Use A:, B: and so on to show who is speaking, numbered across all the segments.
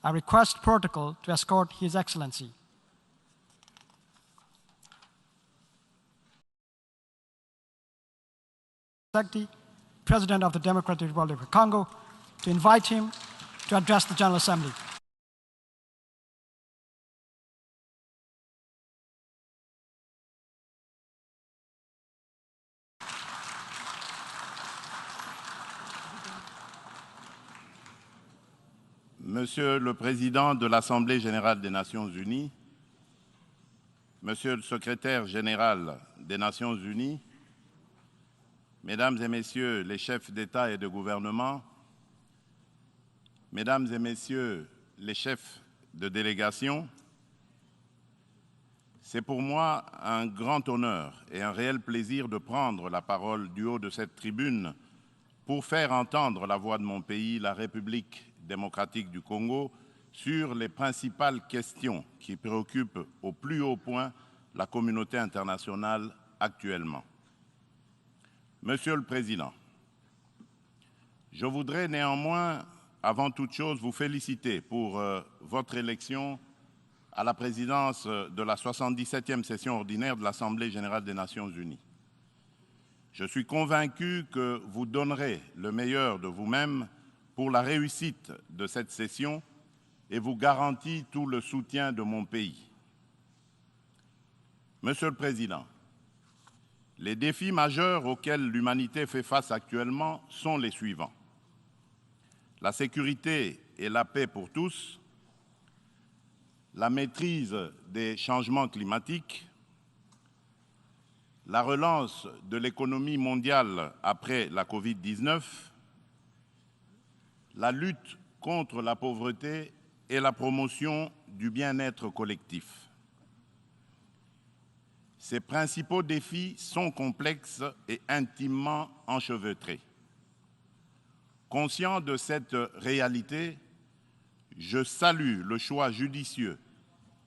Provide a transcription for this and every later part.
A: I request protocol to escort His Excellency. President of the Democratic Republic of Congo, to invite him to address the General Assembly.
B: Monsieur le Président de l'Assemblée générale des Nations unies, Monsieur le Secrétaire général des Nations unies, Mesdames et Messieurs les chefs d'État et de gouvernement, Mesdames et Messieurs les chefs de délégation, c'est pour moi un grand honneur et un réel plaisir de prendre la parole du haut de cette tribune pour faire entendre la voix de mon pays, la République démocratique du Congo, sur les principales questions qui préoccupent au plus haut point la communauté internationale actuellement. Monsieur le Président, je voudrais néanmoins, avant toute chose, vous féliciter pour votre élection à la présidence de la 77e session ordinaire de l'Assemblée générale des Nations unies. Je suis convaincu que vous donnerez le meilleur de vous-même pour la réussite de cette session et vous garantis tout le soutien de mon pays. Monsieur le Président, les défis majeurs auxquels l'humanité fait face actuellement sont les suivants. La sécurité et la paix pour tous, la maîtrise des changements climatiques, la relance de l'économie mondiale après la Covid-19, la lutte contre la pauvreté et la promotion du bien-être collectif. Ces principaux défis sont complexes et intimement enchevêtrés. Conscient de cette réalité, je salue le choix judicieux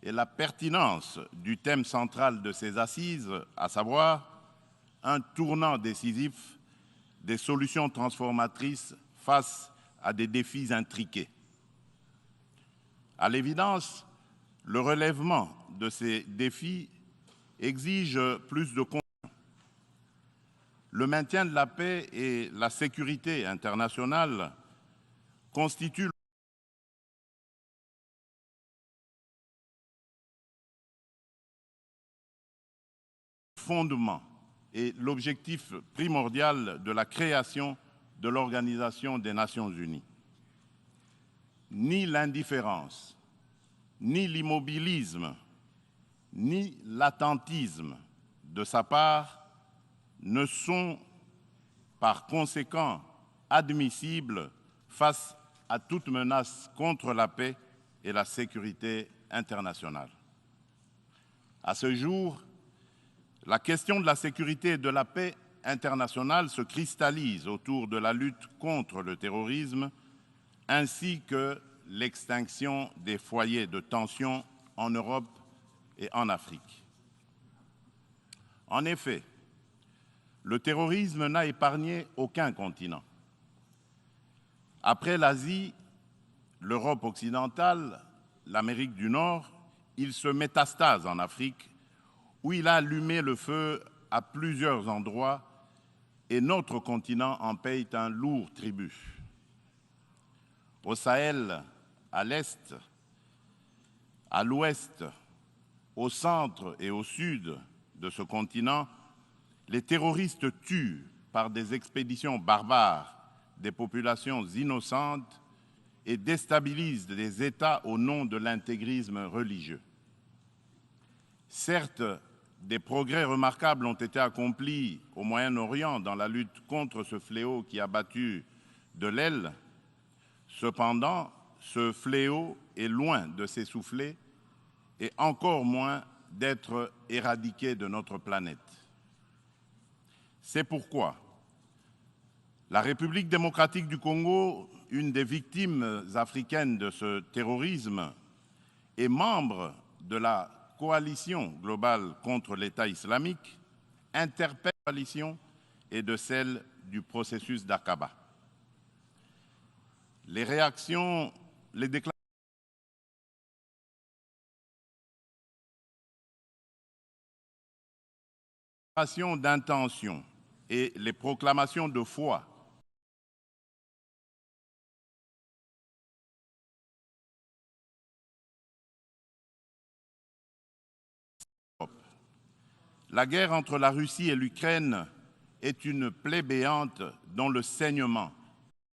B: et la pertinence du thème central de ces assises, à savoir un tournant décisif des solutions transformatrices face à des défis intriqués. À l'évidence, le relèvement de ces défis exige plus de contenu. Le maintien de la paix et la sécurité internationale constituent le fondement et l'objectif primordial de la création de l'Organisation des Nations unies. Ni l'indifférence, ni l'immobilisme, ni l'attentisme de sa part ne sont par conséquent admissibles face à toute menace contre la paix et la sécurité internationale. À ce jour, la question de la sécurité et de la paix internationale se cristallise autour de la lutte contre le terrorisme ainsi que l'extinction des foyers de tension en Europe et en Afrique. En effet, le terrorisme n'a épargné aucun continent. Après l'Asie, l'Europe occidentale, l'Amérique du Nord, il se métastase en Afrique, où il a allumé le feu à plusieurs endroits et notre continent en paye un lourd tribut. Au Sahel, à l'Est, à l'Ouest, au centre et au sud de ce continent, les terroristes tuent par des expéditions barbares des populations innocentes et déstabilisent des États au nom de l'intégrisme religieux. Certes, des progrès remarquables ont été accomplis au Moyen-Orient dans la lutte contre ce fléau qui a battu de l'aile. Cependant, ce fléau est loin de s'essouffler et encore moins d'être éradiqué de notre planète. C'est pourquoi la République démocratique du Congo, une des victimes africaines de ce terrorisme, est membre de la coalition globale contre l'État islamique, interpelle la coalition et de celle du processus d'Aqaba. Les réactions, les déclarations d'intention et les proclamations de foi La guerre entre la Russie et l'Ukraine est une plaie béante dont le saignement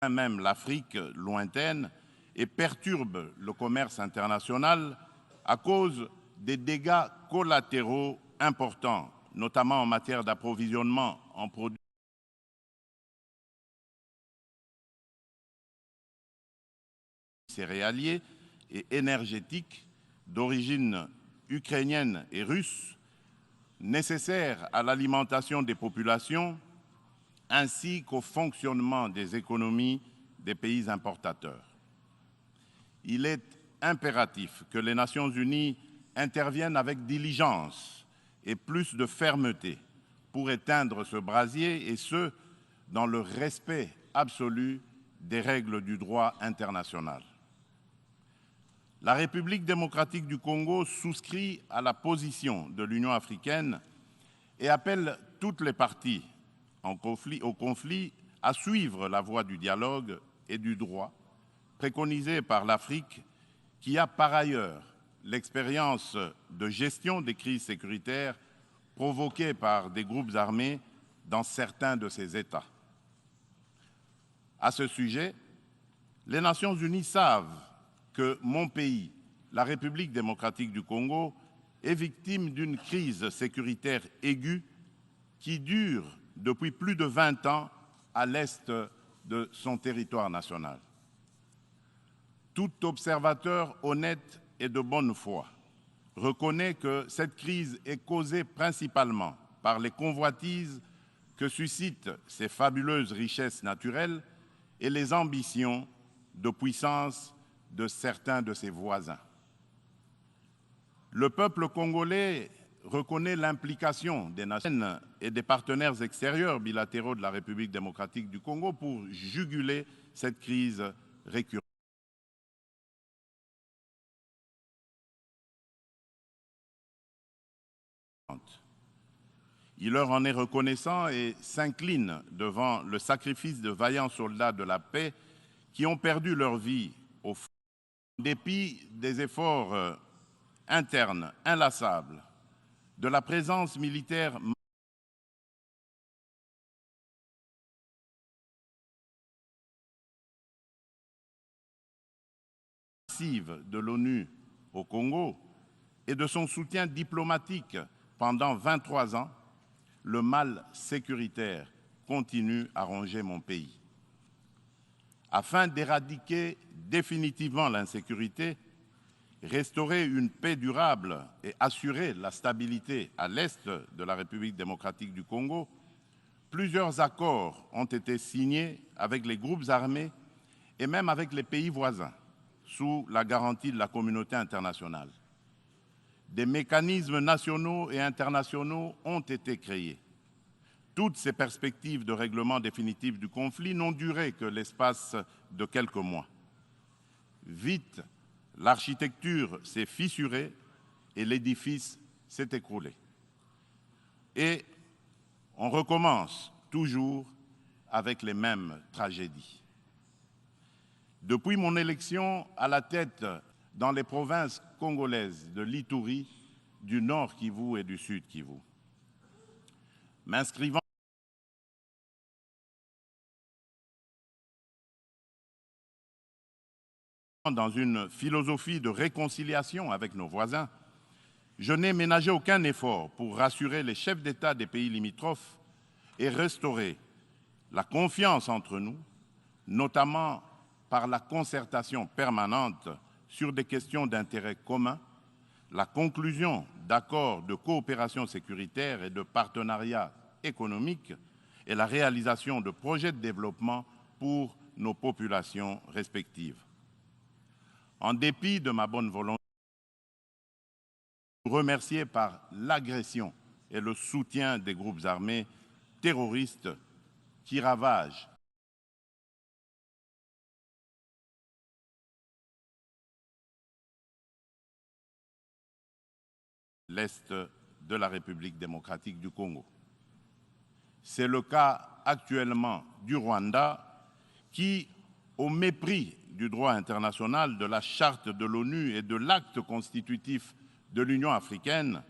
B: atteint même l'Afrique lointaine et perturbe le commerce international à cause des dégâts collatéraux importants, notamment en matière d'approvisionnement en produits céréaliers et énergétiques d'origine ukrainienne et russe, nécessaires à l'alimentation des populations ainsi qu'au fonctionnement des économies des pays importateurs. Il est impératif que les Nations unies interviennent avec diligence et plus de fermeté pour éteindre ce brasier, et ce, dans le respect absolu des règles du droit international. La République démocratique du Congo souscrit à la position de l'Union africaine et appelle toutes les parties au conflit à suivre la voie du dialogue et du droit préconisée par l'Afrique, qui a par ailleurs l'expérience de gestion des crises sécuritaires provoquées par des groupes armés dans certains de ses États. À ce sujet, les Nations unies savent que mon pays, la République démocratique du Congo, est victime d'une crise sécuritaire aiguë qui dure depuis plus de 20 ans à l'est de son territoire national. Tout observateur honnête et de bonne foi reconnaît que cette crise est causée principalement par les convoitises que suscitent ces fabuleuses richesses naturelles et les ambitions de puissance de certains de ses voisins. Le peuple congolais reconnaît l'implication des nations et des partenaires extérieurs bilatéraux de la République démocratique du Congo pour juguler cette crise récurrente. Il leur en est reconnaissant et s'incline devant le sacrifice de vaillants soldats de la paix qui ont perdu leur vie au front. En dépit des efforts internes inlassables, de la présence militaire massive de l'ONU au Congo et de son soutien diplomatique pendant 23 ans, le mal sécuritaire continue à ronger mon pays. Afin d'éradiquer définitivement l'insécurité, restaurer une paix durable et assurer la stabilité à l'est de la République démocratique du Congo, plusieurs accords ont été signés avec les groupes armés et même avec les pays voisins, sous la garantie de la communauté internationale. Des mécanismes nationaux et internationaux ont été créés. Toutes ces perspectives de règlement définitif du conflit n'ont duré que l'espace de quelques mois. Vite, l'architecture s'est fissurée et l'édifice s'est écroulé. Et on recommence toujours avec les mêmes tragédies. Depuis mon élection à la tête dans les provinces congolaises de l'Ituri, du Nord Kivu et du Sud Kivu, m'inscrivant dans une philosophie de réconciliation avec nos voisins, je n'ai ménagé aucun effort pour rassurer les chefs d'État des pays limitrophes et restaurer la confiance entre nous, notamment par la concertation permanente sur des questions d'intérêt commun, la conclusion d'accords de coopération sécuritaire et de partenariat économique et la réalisation de projets de développement pour nos populations respectives. En dépit de ma bonne volonté, remercié par l'agression et le soutien des groupes armés terroristes qui ravagent l'Est de la République démocratique du Congo. C'est le cas actuellement du Rwanda qui, au mépris du droit international, de la charte de l'ONU et de l'acte constitutif de l'Union africaine,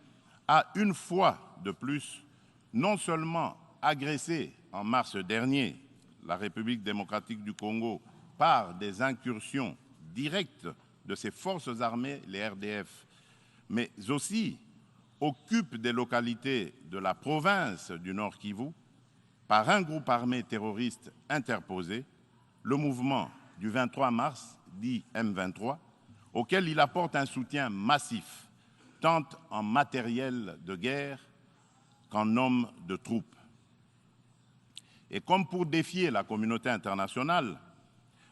B: a une fois de plus non seulement agressé en mars dernier la République démocratique du Congo par des incursions directes de ses forces armées, les RDF, mais aussi occupe des localités de la province du Nord Kivu par un groupe armé terroriste interposé, le mouvement du 23 mars, dit M23, auquel il apporte un soutien massif, tant en matériel de guerre qu'en hommes de troupes. Et comme pour défier la communauté internationale,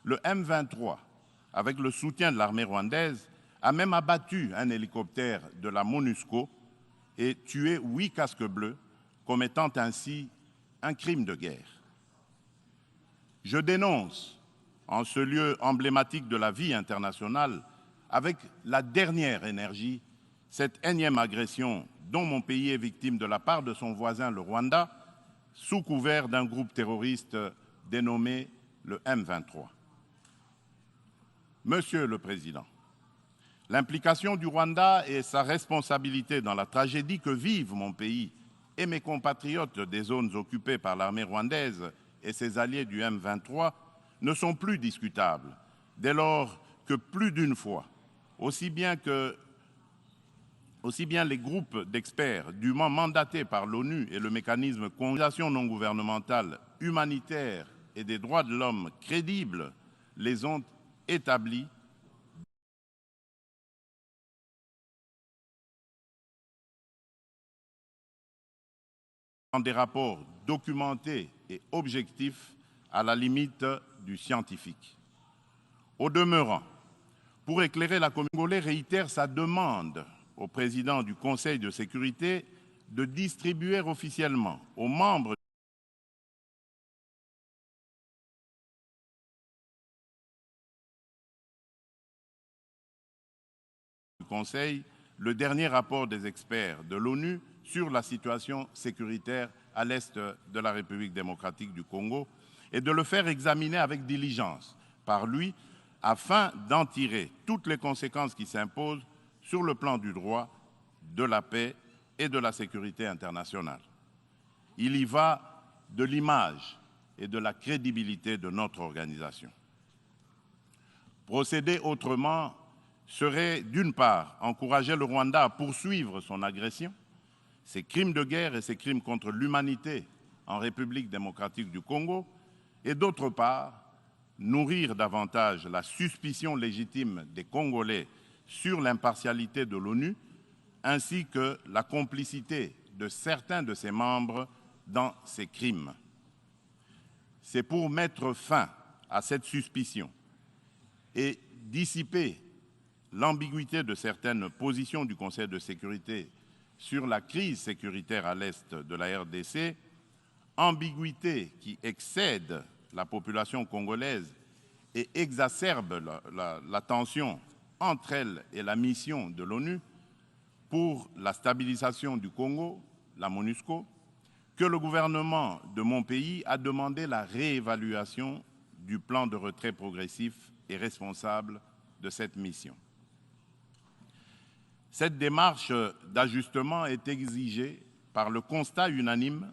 B: le M23, avec le soutien de l'armée rwandaise, a même abattu un hélicoptère de la MONUSCO et tué 8 casques bleus, commettant ainsi un crime de guerre. Je dénonce, en ce lieu emblématique de la vie internationale, avec la dernière énergie, cette énième agression dont mon pays est victime de la part de son voisin, le Rwanda, sous couvert d'un groupe terroriste dénommé le M23. Monsieur le Président, l'implication du Rwanda et sa responsabilité dans la tragédie que vivent mon pays et mes compatriotes des zones occupées par l'armée rwandaise et ses alliés du M23 ne sont plus discutables, dès lors que plus d'une fois, aussi bien les groupes d'experts dûment mandatés par l'ONU et le mécanisme de coordination non gouvernementale humanitaire et des droits de l'homme crédibles les ont établis dans des rapports documentés et objectifs à la limite du scientifique. Au demeurant, pour éclairer la communauté congolaise, réitère sa demande au président du Conseil de sécurité de distribuer officiellement aux membres du Conseil le dernier rapport des experts de l'ONU sur la situation sécuritaire à l'est de la République démocratique du Congo et de le faire examiner avec diligence par lui afin d'en tirer toutes les conséquences qui s'imposent sur le plan du droit, de la paix et de la sécurité internationale. Il y va de l'image et de la crédibilité de notre organisation. Procéder autrement serait, d'une part, encourager le Rwanda à poursuivre son agression, ses crimes de guerre et ses crimes contre l'humanité en République démocratique du Congo, et d'autre part, nourrir davantage la suspicion légitime des Congolais sur l'impartialité de l'ONU, ainsi que la complicité de certains de ses membres dans ces crimes. C'est pour mettre fin à cette suspicion et dissiper l'ambiguïté de certaines positions du Conseil de sécurité sur la crise sécuritaire à l'est de la RDC, ambiguïté qui excède la population congolaise et exacerbe la tension entre elle et la mission de l'ONU pour la stabilisation du Congo, la MONUSCO, que le gouvernement de mon pays a demandé la réévaluation du plan de retrait progressif et responsable de cette mission. Cette démarche d'ajustement est exigée par le constat unanime,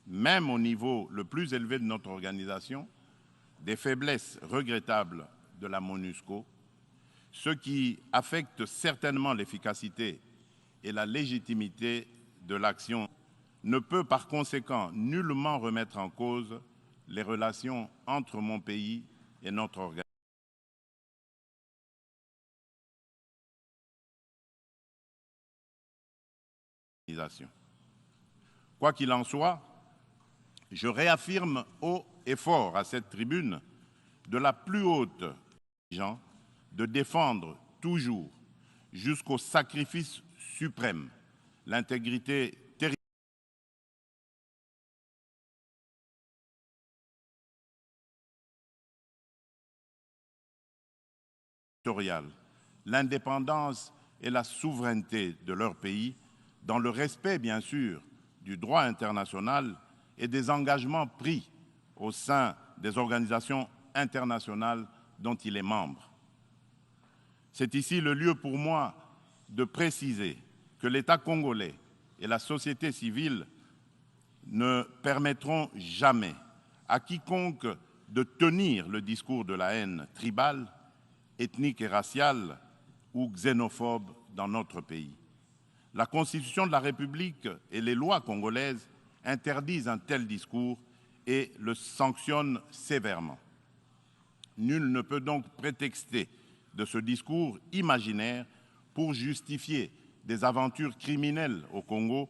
B: même au niveau le plus élevé de notre organisation, des faiblesses regrettables de la MONUSCO, ce qui affecte certainement l'efficacité et la légitimité de l'action ne peut par conséquent nullement remettre en cause les relations entre mon pays et notre organisation. Quoi qu'il en soit, je réaffirme haut et fort à cette tribune de la plus haute exigence de défendre toujours, jusqu'au sacrifice suprême, l'intégrité territoriale, l'indépendance et la souveraineté de leur pays, dans le respect, bien sûr, du droit international et des engagements pris au sein des organisations internationales dont il est membre. C'est ici le lieu pour moi de préciser que l'État congolais et la société civile ne permettront jamais à quiconque de tenir le discours de la haine tribale, ethnique et raciale ou xénophobe dans notre pays. La Constitution de la République et les lois congolaises interdisent un tel discours et le sanctionnent sévèrement. Nul ne peut donc prétexter de ce discours imaginaire pour justifier des aventures criminelles au Congo,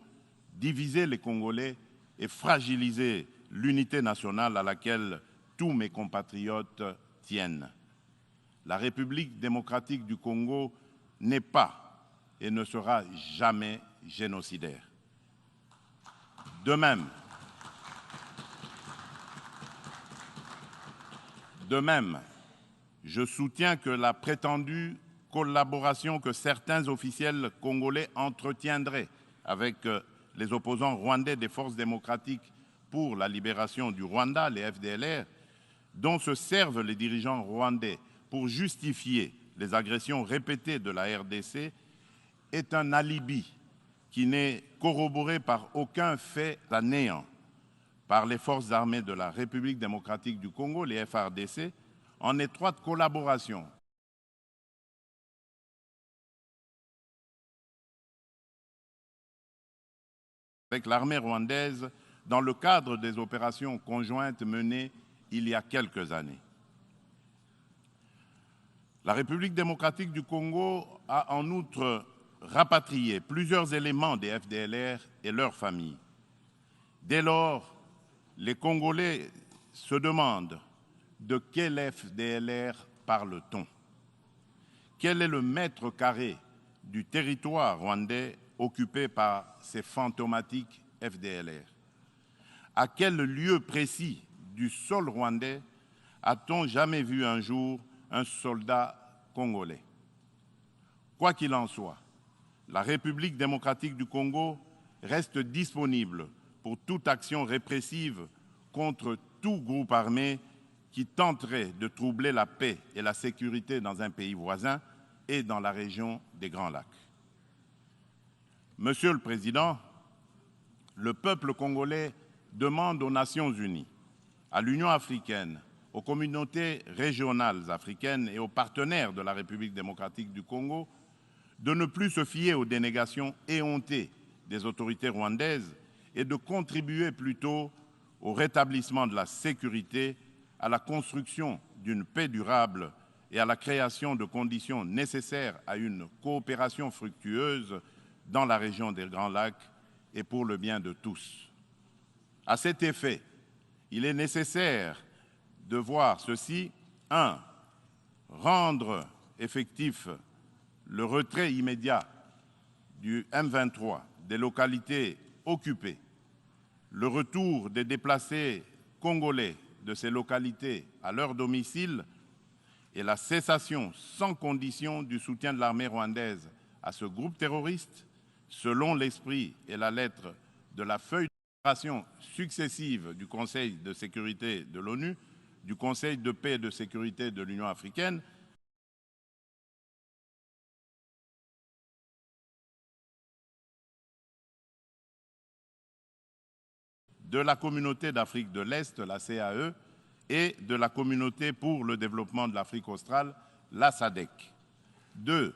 B: diviser les Congolais et fragiliser l'unité nationale à laquelle tous mes compatriotes tiennent. La République démocratique du Congo n'est pas et ne sera jamais génocidaire. De même, je soutiens que la prétendue collaboration que certains officiels congolais entretiendraient avec les opposants rwandais des forces démocratiques pour la libération du Rwanda, les FDLR, dont se servent les dirigeants rwandais pour justifier les agressions répétées de la RDC, est un alibi qui n'est corroboré par aucun fait à néant par les forces armées de la République démocratique du Congo, les FARDC, en étroite collaboration avec l'armée rwandaise dans le cadre des opérations conjointes menées il y a quelques années. La République démocratique du Congo a en outre rapatrié plusieurs éléments des FDLR et leurs familles. Dès lors, les Congolais se demandent de quel FDLR parle-t-on? Quel est le mètre carré du territoire rwandais occupé par ces fantomatiques FDLR? À quel lieu précis du sol rwandais a-t-on jamais vu un jour un soldat congolais? Quoi qu'il en soit, la République démocratique du Congo reste disponible pour toute action répressive contre tout groupe armé qui tenterait de troubler la paix et la sécurité dans un pays voisin et dans la région des Grands Lacs. Monsieur le Président, le peuple congolais demande aux Nations unies, à l'Union africaine, aux communautés régionales africaines et aux partenaires de la République démocratique du Congo de ne plus se fier aux dénégations éhontées des autorités rwandaises et de contribuer plutôt au rétablissement de la sécurité, à la construction d'une paix durable et à la création de conditions nécessaires à une coopération fructueuse dans la région des Grands Lacs et pour le bien de tous. À cet effet, il est nécessaire de voir ceci. 1. Rendre effectif le retrait immédiat du M23 des localités occupées, le retour des déplacés congolais de ces localités à leur domicile et la cessation sans condition du soutien de l'armée rwandaise à ce groupe terroriste, selon l'esprit et la lettre de la feuille de déclaration successive du Conseil de sécurité de l'ONU, du Conseil de paix et de sécurité de l'Union africaine, de la Communauté d'Afrique de l'Est, la CAE, et de la Communauté pour le développement de l'Afrique australe, la SADC. 2.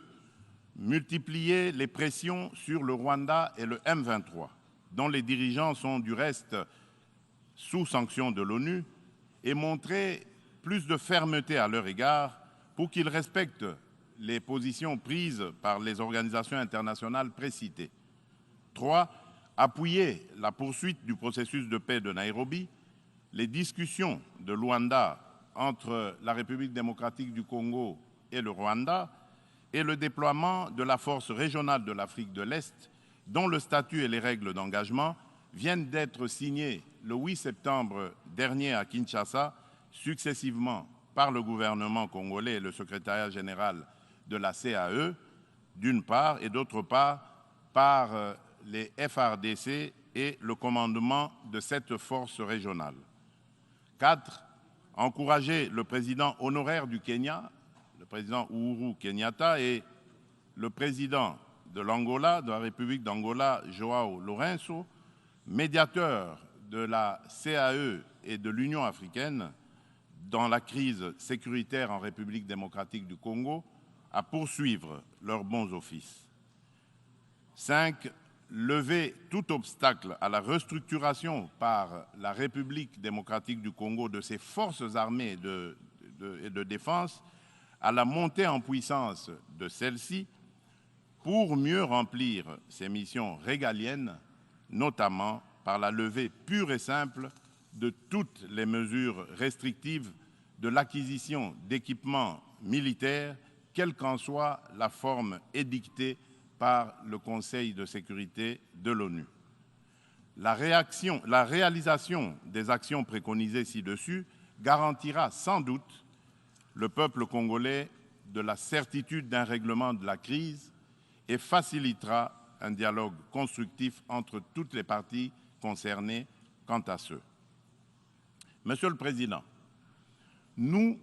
B: Multiplier les pressions sur le Rwanda et le M23, dont les dirigeants sont du reste sous sanction de l'ONU, et montrer plus de fermeté à leur égard pour qu'ils respectent les positions prises par les organisations internationales précitées. 3. Appuyer la poursuite du processus de paix de Nairobi, les discussions de Luanda entre la République démocratique du Congo et le Rwanda et le déploiement de la force régionale de l'Afrique de l'Est, dont le statut et les règles d'engagement viennent d'être signés le 8 septembre dernier à Kinshasa, successivement par le gouvernement congolais et le secrétariat général de la CAE, d'une part, et d'autre part, par les FARDC et le commandement de cette force régionale. 4. Encourager le président honoraire du Kenya, le président Uhuru Kenyatta, et le président de l'Angola, de la République d'Angola, João Lourenço, médiateur de la CAE et de l'Union africaine dans la crise sécuritaire en République démocratique du Congo, à poursuivre leurs bons offices. 5. Lever tout obstacle à la restructuration par la République démocratique du Congo de ses forces armées et de défense, à la montée en puissance de celles-ci pour mieux remplir ses missions régaliennes, notamment par la levée pure et simple de toutes les mesures restrictives de l'acquisition d'équipements militaires, quelle qu'en soit la forme édictée par le Conseil de sécurité de l'ONU. La réalisation des actions préconisées ci-dessus garantira sans doute le peuple congolais de la certitude d'un règlement de la crise et facilitera un dialogue constructif entre toutes les parties concernées quant à ce. Monsieur le Président, nous,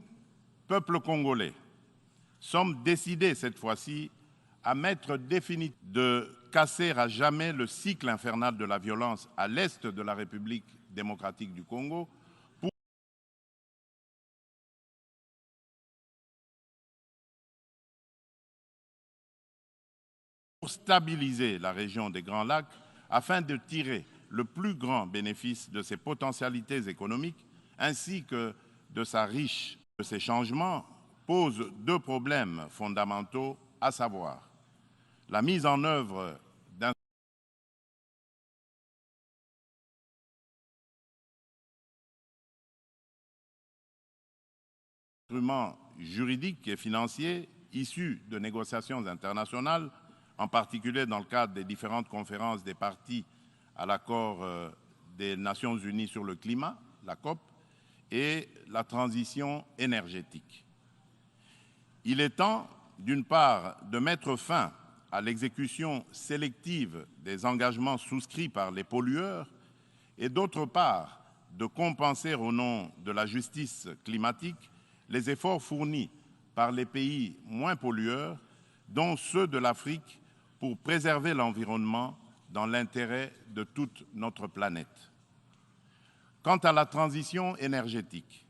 B: peuple congolais, sommes décidés cette fois-ci à mettre définitivement de casser à jamais le cycle infernal de la violence à l'est de la République démocratique du Congo pour stabiliser la région des Grands Lacs afin de tirer le plus grand bénéfice de ses potentialités économiques ainsi que de sa riche. Ces changements posent deux problèmes fondamentaux, à savoir la mise en œuvre d'un instrument juridique et financier issu de négociations internationales, en particulier dans le cadre des différentes conférences des parties à l'accord des Nations Unies sur le climat, la COP, et la transition énergétique. Il est temps, d'une part, de mettre fin à l'exécution sélective des engagements souscrits par les pollueurs et d'autre part, de compenser au nom de la justice climatique les efforts fournis par les pays moins pollueurs, dont ceux de l'Afrique, pour préserver l'environnement dans l'intérêt de toute notre planète. Quant à la transition énergétique,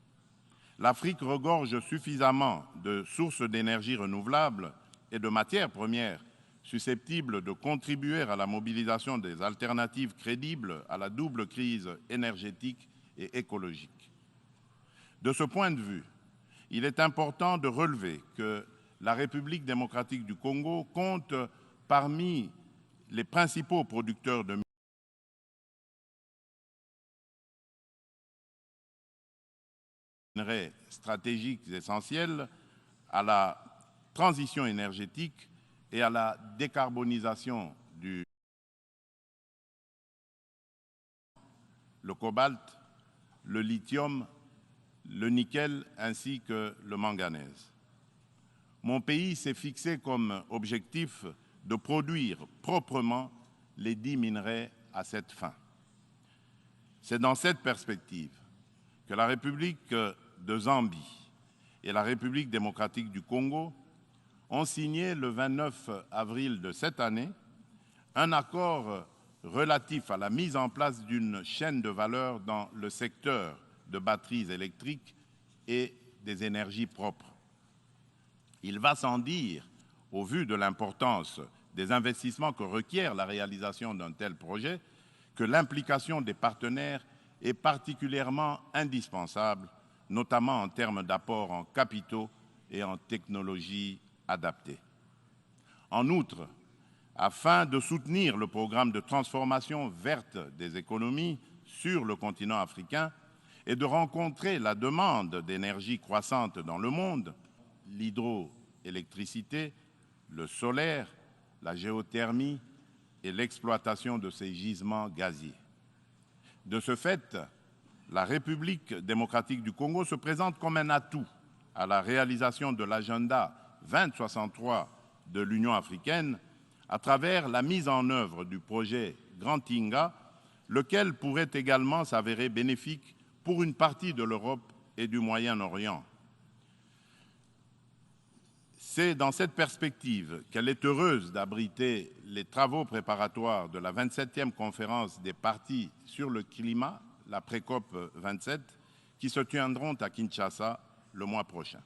B: l'Afrique regorge suffisamment de sources d'énergie renouvelables et de matières premières susceptibles de contribuer à la mobilisation des alternatives crédibles à la double crise énergétique et écologique. De ce point de vue, il est important de relever que la République démocratique du Congo compte parmi les principaux producteurs de minerais stratégiques essentiels à la transition énergétique et à la décarbonisation le cobalt, le lithium, le nickel ainsi que le manganèse. Mon pays s'est fixé comme objectif de produire proprement les 10 minerais à cette fin. C'est dans cette perspective que la République de Zambie et la République démocratique du Congo ont signé le 29 avril de cette année un accord relatif à la mise en place d'une chaîne de valeur dans le secteur de batteries électriques et des énergies propres. Il va sans dire, au vu de l'importance des investissements que requiert la réalisation d'un tel projet, que l'implication des partenaires est particulièrement indispensable, notamment en termes d'apport en capitaux et en technologies adaptées. En outre, afin de soutenir le programme de transformation verte des économies sur le continent africain et de rencontrer la demande d'énergie croissante dans le monde, l'hydroélectricité, le solaire, la géothermie et l'exploitation de ces gisements gaziers. De ce fait, la République démocratique du Congo se présente comme un atout à la réalisation de l'agenda 2063 de l'Union africaine à travers la mise en œuvre du projet Grand Inga lequel pourrait également s'avérer bénéfique pour une partie de l'Europe et du Moyen-Orient. C'est dans cette perspective qu'elle est heureuse d'abriter les travaux préparatoires de la 27e conférence des parties sur le climat, la pré-COP 27, qui se tiendront à Kinshasa le mois prochain.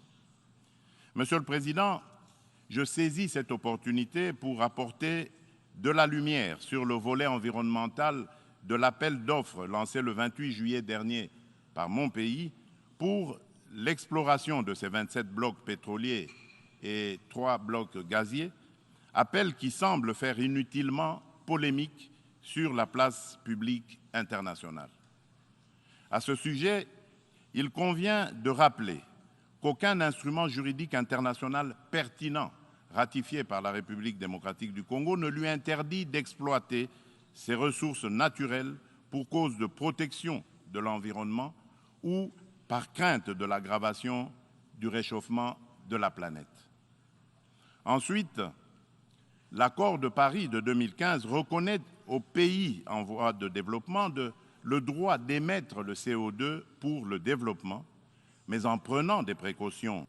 B: Monsieur le Président, je saisis cette opportunité pour apporter de la lumière sur le volet environnemental de l'appel d'offres lancé le 28 juillet dernier par mon pays pour l'exploration de ces 27 blocs pétroliers et 3 blocs gaziers, appel qui semble faire inutilement polémique sur la place publique internationale. À ce sujet, il convient de rappeler qu'aucun instrument juridique international pertinent ratifié par la République démocratique du Congo ne lui interdit d'exploiter ses ressources naturelles pour cause de protection de l'environnement ou par crainte de l'aggravation du réchauffement de la planète. Ensuite, l'accord de Paris de 2015 reconnaît aux pays en voie de développement le droit d'émettre le CO2 pour le développement, mais en prenant des précautions.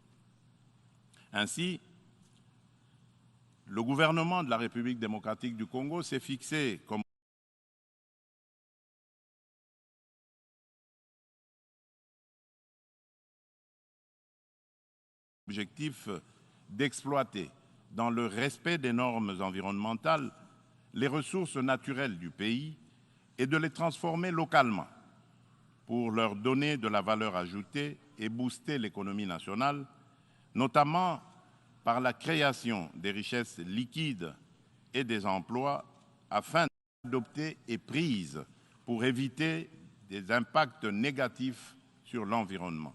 B: Ainsi, le gouvernement de la République démocratique du Congo s'est fixé comme objectif d'exploiter, dans le respect des normes environnementales, les ressources naturelles du pays et de les transformer localement pour leur donner de la valeur ajoutée et booster l'économie nationale, notamment par la création des richesses liquides et des emplois afin d'adopter et prises pour éviter des impacts négatifs sur l'environnement.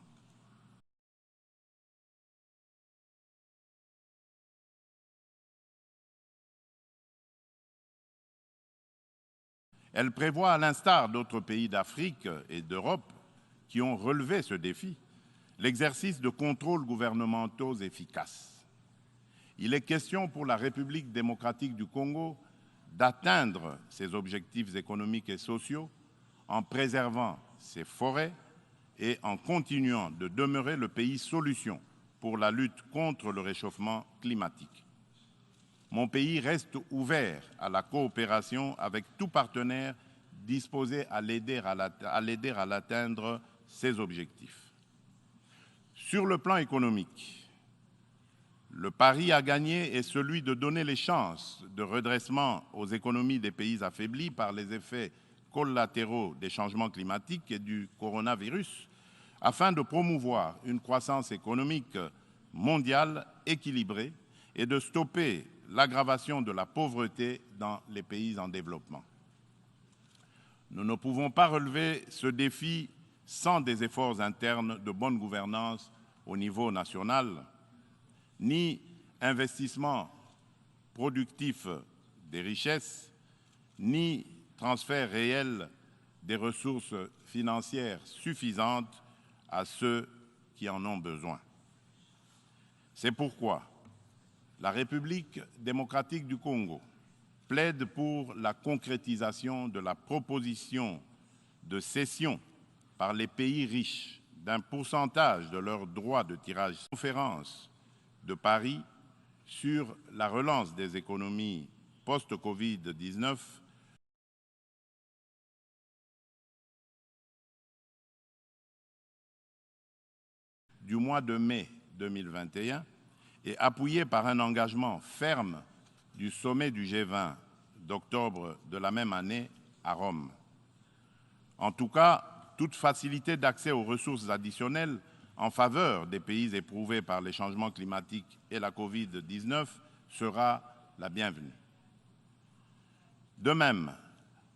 B: Elle prévoit, à l'instar d'autres pays d'Afrique et d'Europe qui ont relevé ce défi, l'exercice de contrôles gouvernementaux efficaces. Il est question pour la République démocratique du Congo d'atteindre ses objectifs économiques et sociaux en préservant ses forêts et en continuant de demeurer le pays solution pour la lutte contre le réchauffement climatique. Mon pays reste ouvert à la coopération avec tout partenaire disposé à l'aider à l'atteindre ses objectifs. Sur le plan économique, le pari à gagner est celui de donner les chances de redressement aux économies des pays affaiblis par les effets collatéraux des changements climatiques et du coronavirus, afin de promouvoir une croissance économique mondiale équilibrée et de stopper l'aggravation de la pauvreté dans les pays en développement. Nous ne pouvons pas relever ce défi sans des efforts internes de bonne gouvernance au niveau national, ni investissement productif des richesses, ni transfert réel des ressources financières suffisantes à ceux qui en ont besoin. C'est pourquoi la République démocratique du Congo plaide pour la concrétisation de la proposition de cession par les pays riches d'un pourcentage de leurs droits de tirage. Conférence de Paris sur la relance des économies post-Covid-19 du mois de mai 2021 et appuyé par un engagement ferme du sommet du G20 d'octobre de la même année à Rome. En tout cas, toute facilité d'accès aux ressources additionnelles en faveur des pays éprouvés par les changements climatiques et la Covid-19 sera la bienvenue. De même,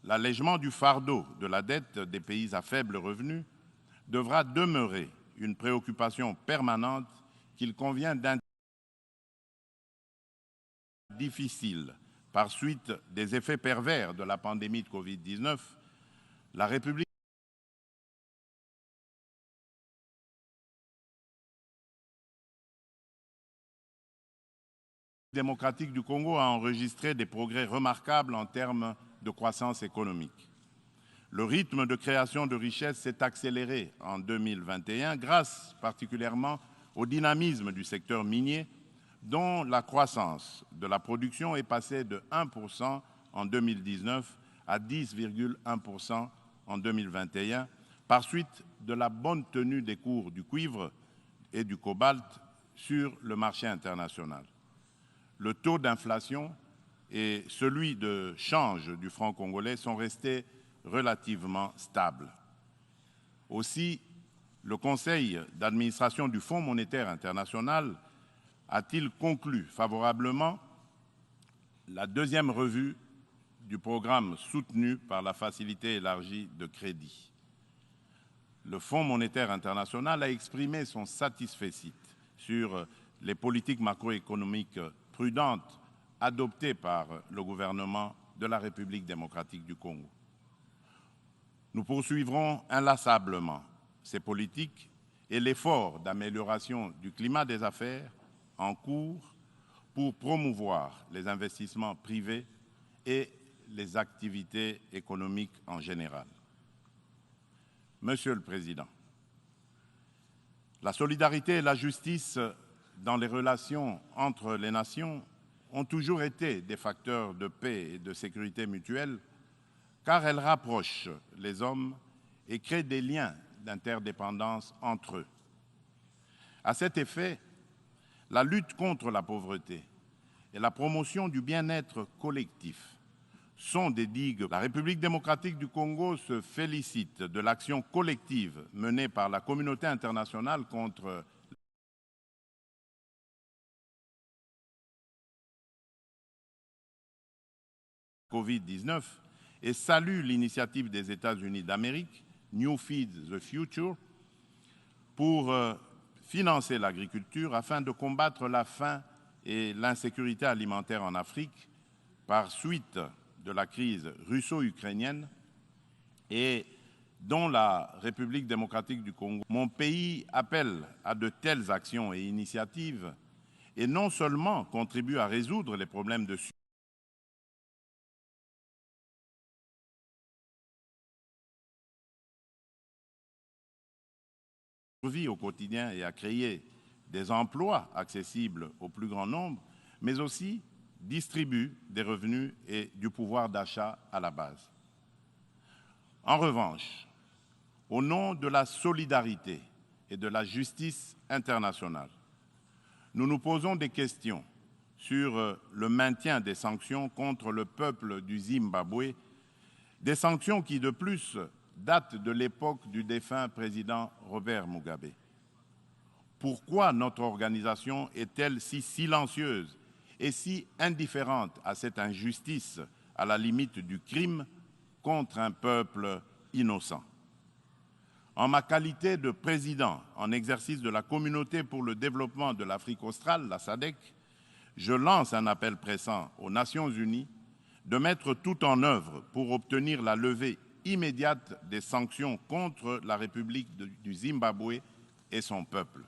B: l'allègement du fardeau de la dette des pays à faible revenu devra demeurer une préoccupation permanente qu'il convient d'intégrer. Difficile par suite des effets pervers de la pandémie de Covid-19, la République démocratique du Congo a enregistré des progrès remarquables en termes de croissance économique. Le rythme de création de richesses s'est accéléré en 2021 grâce particulièrement au dynamisme du secteur minier dont la croissance de la production est passée de 1% en 2019 à 10,1% en 2021 par suite de la bonne tenue des cours du cuivre et du cobalt sur le marché international. Le taux d'inflation et celui de change du franc congolais sont restés relativement stables. Aussi, le Conseil d'administration du Fonds monétaire international a-t-il conclu favorablement la deuxième revue du programme soutenu par la Facilité élargie de crédit. Le Fonds monétaire international a exprimé son satisfecit sur les politiques macroéconomiques prudentes adoptées par le gouvernement de la République démocratique du Congo. Nous poursuivrons inlassablement ces politiques et l'effort d'amélioration du climat des affaires en cours pour promouvoir les investissements privés et les activités économiques en général. Monsieur le Président, la solidarité et la justice dans les relations entre les nations ont toujours été des facteurs de paix et de sécurité mutuelle car elles rapprochent les hommes et créent des liens d'interdépendance entre eux. À cet effet, la lutte contre la pauvreté et la promotion du bien-être collectif sont des digues. La République démocratique du Congo se félicite de l'action collective menée par la communauté internationale contre la Covid-19 et salue l'initiative des États-Unis d'Amérique, New Feed the Future, pour financer l'agriculture afin de combattre la faim et l'insécurité alimentaire en Afrique par suite de la crise russo-ukrainienne et dont la République démocratique du Congo. Mon pays appelle à de telles actions et initiatives et non seulement contribue à résoudre les problèmes de survie au quotidien et à créer des emplois accessibles au plus grand nombre, mais aussi distribue des revenus et du pouvoir d'achat à la base. En revanche, au nom de la solidarité et de la justice internationale, nous nous posons des questions sur le maintien des sanctions contre le peuple du Zimbabwe, des sanctions qui, de plus, datent de l'époque du défunt président Robert Mugabe. Pourquoi notre organisation est-elle si silencieuse et si indifférente à cette injustice à la limite du crime contre un peuple innocent? En ma qualité de président en exercice de la Communauté pour le développement de l'Afrique australe, la SADC, je lance un appel pressant aux Nations unies de mettre tout en œuvre pour obtenir la levée immédiate des sanctions contre la République du Zimbabwe et son peuple.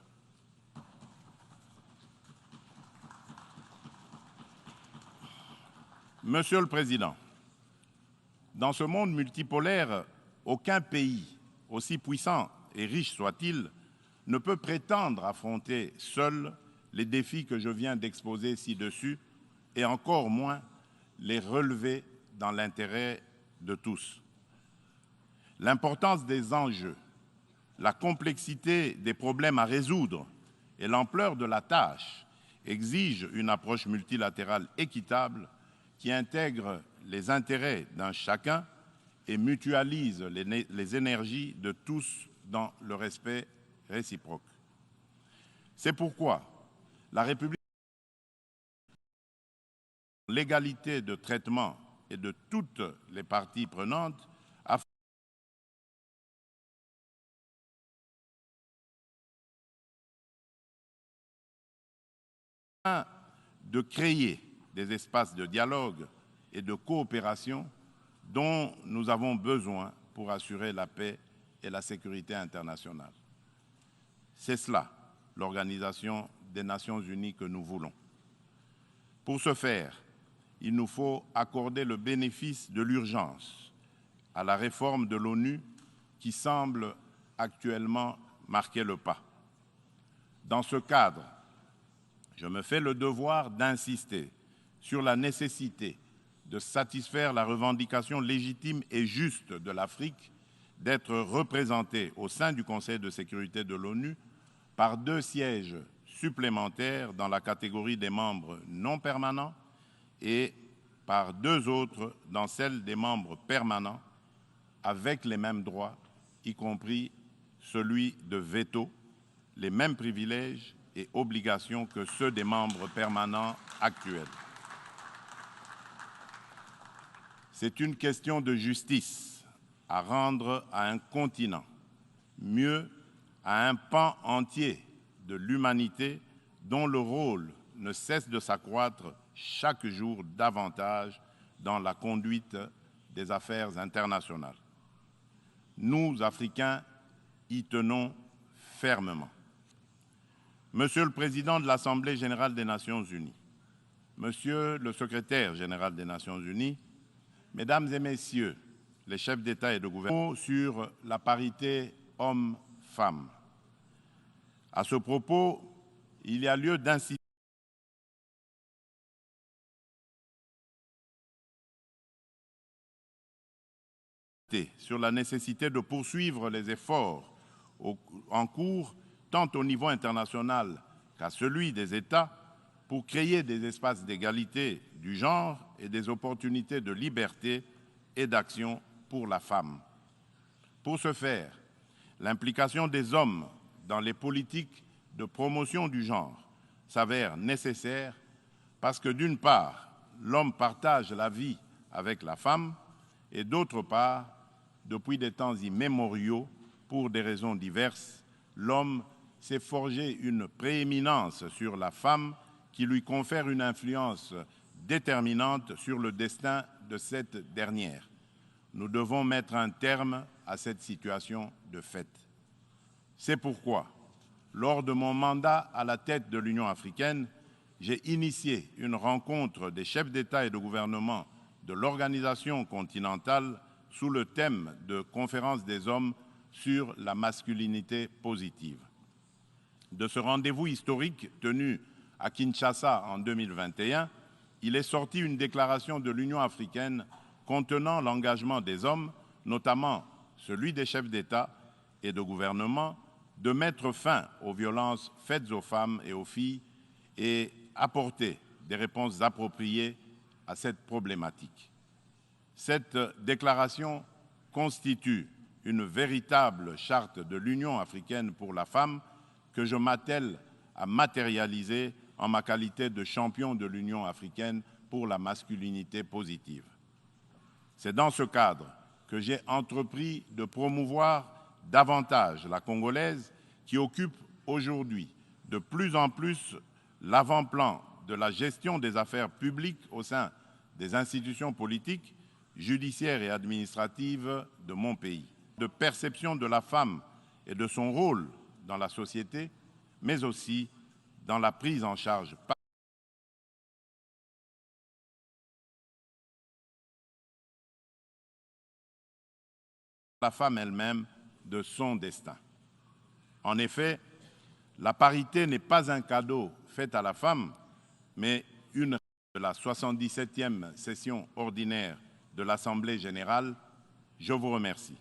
B: Monsieur le Président, dans ce monde multipolaire, aucun pays, aussi puissant et riche soit-il, ne peut prétendre affronter seul les défis que je viens d'exposer ci-dessus et encore moins les relever dans l'intérêt de tous. L'importance des enjeux, la complexité des problèmes à résoudre et l'ampleur de la tâche exigent une approche multilatérale équitable qui intègre les intérêts d'un chacun et mutualise les énergies de tous dans le respect réciproque. C'est pourquoi la République, l'égalité de traitement et de toutes les parties prenantes, afin de créer des espaces de dialogue et de coopération dont nous avons besoin pour assurer la paix et la sécurité internationale. C'est cela, l'Organisation des Nations Unies que nous voulons. Pour ce faire, il nous faut accorder le bénéfice de l'urgence à la réforme de l'ONU qui semble actuellement marquer le pas. Dans ce cadre, je me fais le devoir d'insister sur la nécessité de satisfaire la revendication légitime et juste de l'Afrique d'être représentée au sein du Conseil de sécurité de l'ONU par 2 sièges supplémentaires dans la catégorie des membres non permanents et par 2 autres dans celle des membres permanents avec les mêmes droits, y compris celui de veto, les mêmes privilèges et obligations que ceux des membres permanents actuels. C'est une question de justice à rendre à un continent, mieux à un pan entier de l'humanité dont le rôle ne cesse de s'accroître chaque jour davantage dans la conduite des affaires internationales. Nous, Africains, y tenons fermement. Monsieur le Président de l'Assemblée générale des Nations unies, Monsieur le Secrétaire général des Nations unies, Mesdames et Messieurs les chefs d'État et de gouvernement, sur la parité hommes-femmes. À ce propos, il y a lieu d'insister sur la nécessité de poursuivre les efforts en cours, tant au niveau international qu'à celui des États, pour créer des espaces d'égalité du genre et des opportunités de liberté et d'action pour la femme. Pour ce faire, l'implication des hommes dans les politiques de promotion du genre s'avère nécessaire parce que, d'une part, l'homme partage la vie avec la femme et, d'autre part, depuis des temps immémoriaux, pour des raisons diverses, l'homme s'est forgé une prééminence sur la femme qui lui confère une influence déterminante sur le destin de cette dernière. Nous devons mettre un terme à cette situation de fait. C'est pourquoi, lors de mon mandat à la tête de l'Union africaine, j'ai initié une rencontre des chefs d'État et de gouvernement de l'organisation continentale sous le thème de Conférence des hommes sur la masculinité positive. De ce rendez-vous historique tenu à Kinshasa en 2021, il est sorti une déclaration de l'Union africaine contenant l'engagement des hommes, notamment celui des chefs d'État et de gouvernement, de mettre fin aux violences faites aux femmes et aux filles et apporter des réponses appropriées à cette problématique. Cette déclaration constitue une véritable charte de l'Union africaine pour la femme que je m'attelle à matérialiser en ma qualité de champion de l'Union africaine pour la masculinité positive. C'est dans ce cadre que j'ai entrepris de promouvoir davantage la Congolaise qui occupe aujourd'hui de plus en plus l'avant-plan de la gestion des affaires publiques au sein des institutions politiques, judiciaires et administratives de mon pays, de perception de la femme et de son rôle dans la société, mais aussi dans la prise en charge par la femme elle-même de son destin. En effet, la parité n'est pas un cadeau fait à la femme, mais une de la 77e session ordinaire de l'Assemblée générale. Je vous remercie.